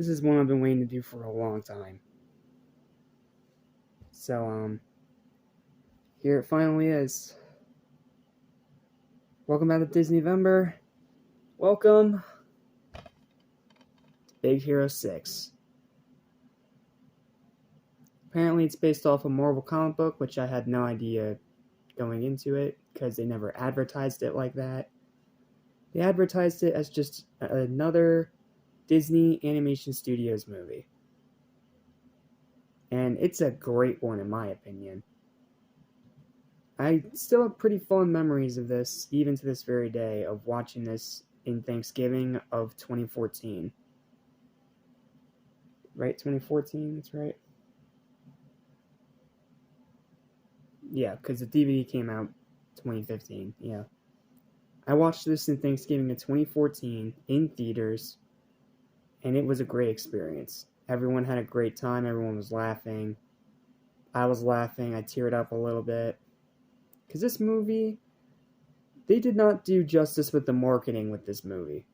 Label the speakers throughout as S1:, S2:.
S1: This is one I've been waiting to do for a long time. So, here it finally is. Welcome back to Disney-Vember. Welcome to Big Hero 6. Apparently it's based off a Marvel comic book, which I had no idea going into it, because they never advertised it like that. They advertised it as just another Disney Animation Studios movie. And it's a great one in my opinion. I still have pretty fond memories of this, even to this very day, of watching this in Thanksgiving of 2014. Right? 2014? That's right. Yeah, because the DVD came out 2015. Yeah. I watched this in Thanksgiving of 2014 in theaters, and it was a great experience. Everyone had a great time. Everyone was laughing. I was laughing. I teared up a little bit. Because this movie, they did not do justice with the marketing with this movie.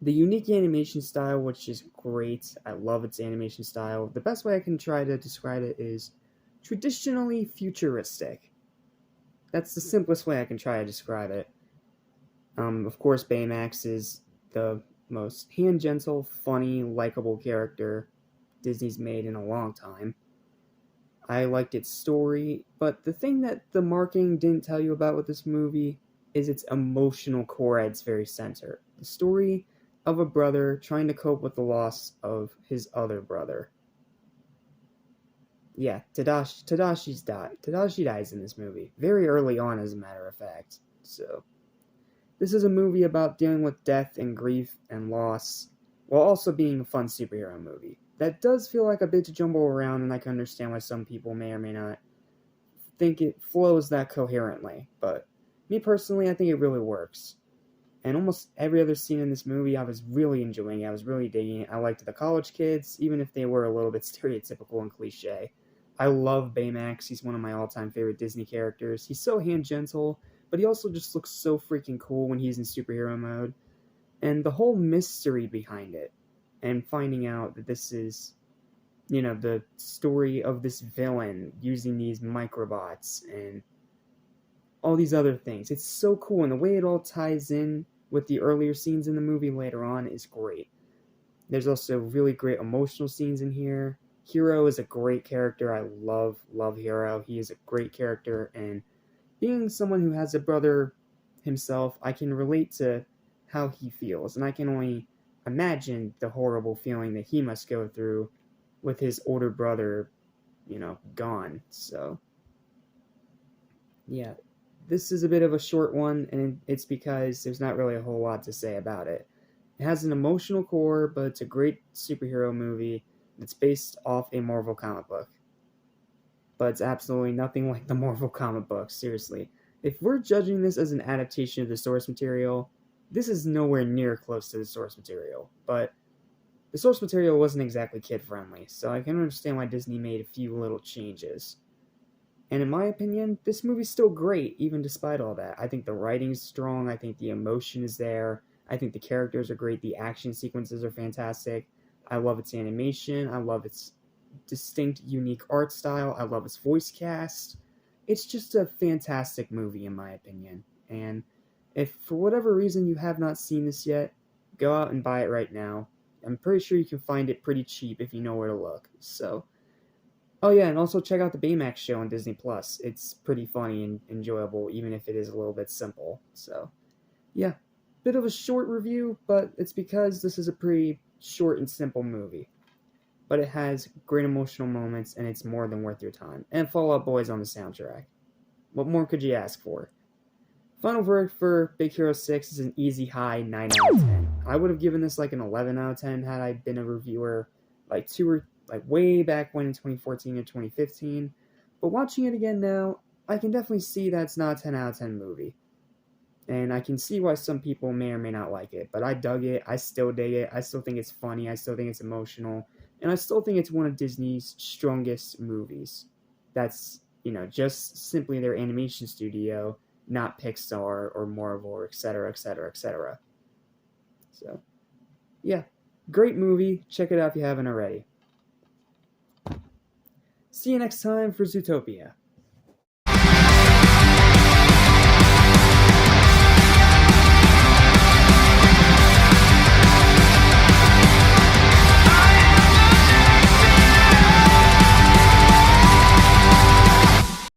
S1: The unique animation style, which is great. I love its animation style. The best way I can try to describe it is traditionally futuristic. That's the simplest way I can try to describe it. Of course, Baymax is the most hand-gentle, funny, likable character Disney's made in a long time. I liked its story, but the thing that the marketing didn't tell you about with this movie is its emotional core at its very center. The story of a brother trying to cope with the loss of his other brother. Yeah, Tadashi dies in this movie. Very early on, as a matter of fact. So, this is a movie about dealing with death and grief and loss, while also being a fun superhero movie. That does feel like a bit to jumble around, and I can understand why some people may or may not think it flows that coherently. But me personally, I think it really works. And almost every other scene in this movie, I was really enjoying it. I was really digging it. I liked the college kids, even if they were a little bit stereotypical and cliche. I love Baymax. He's one of my all-time favorite Disney characters. He's so hand-gentle, but he also just looks so freaking cool when he's in superhero mode. And the whole mystery behind it, and finding out that this is, the story of this villain using these microbots and all these other things. It's so cool, and the way it all ties in with the earlier scenes in the movie later on is great. There's also really great emotional scenes in here. Hero is a great character. I love Hero. He is a great character, and being someone who has a brother himself, I can relate to how he feels, and I can only imagine the horrible feeling that he must go through with his older brother, gone. So, yeah, this is a bit of a short one, and it's because there's not really a whole lot to say about it. It has an emotional core, but it's a great superhero movie that's based off a Marvel comic book. But it's absolutely nothing like the Marvel comic book, seriously. If we're judging this as an adaptation of the source material, this is nowhere near close to the source material. But the source material wasn't exactly kid-friendly, so I can understand why Disney made a few little changes. And in my opinion, this movie's still great, even despite all that. I think the writing's strong, I think the emotion is there, I think the characters are great, the action sequences are fantastic, I love its animation, I love its distinct, unique art style, I love its voice cast. It's just a fantastic movie, in my opinion. And if for whatever reason you have not seen this yet, go out and buy it right now. I'm pretty sure you can find it pretty cheap if you know where to look. So, oh yeah, and also check out the Baymax show on Disney Plus. It's pretty funny and enjoyable, even if it is a little bit simple. So, yeah, bit of a short review, but it's because this is a pretty short and simple movie. But it has great emotional moments, and it's more than worth your time. And Fall Out Boy's on the soundtrack. What more could you ask for? Final verdict for Big Hero 6 is an easy high 9 out of 10. I would have given this like an 11 out of 10 had I been a reviewer way back when in 2014 or 2015. But watching it again now, I can definitely see that it's not a 10 out of 10 movie. And I can see why some people may or may not like it. But I dug it. I still dig it. I still think it's funny. I still think it's emotional. And I still think it's one of Disney's strongest movies. That's, just simply their animation studio, not Pixar or Marvel or etc. So, yeah. Great movie. Check it out if you haven't already. See you next time for Zootopia.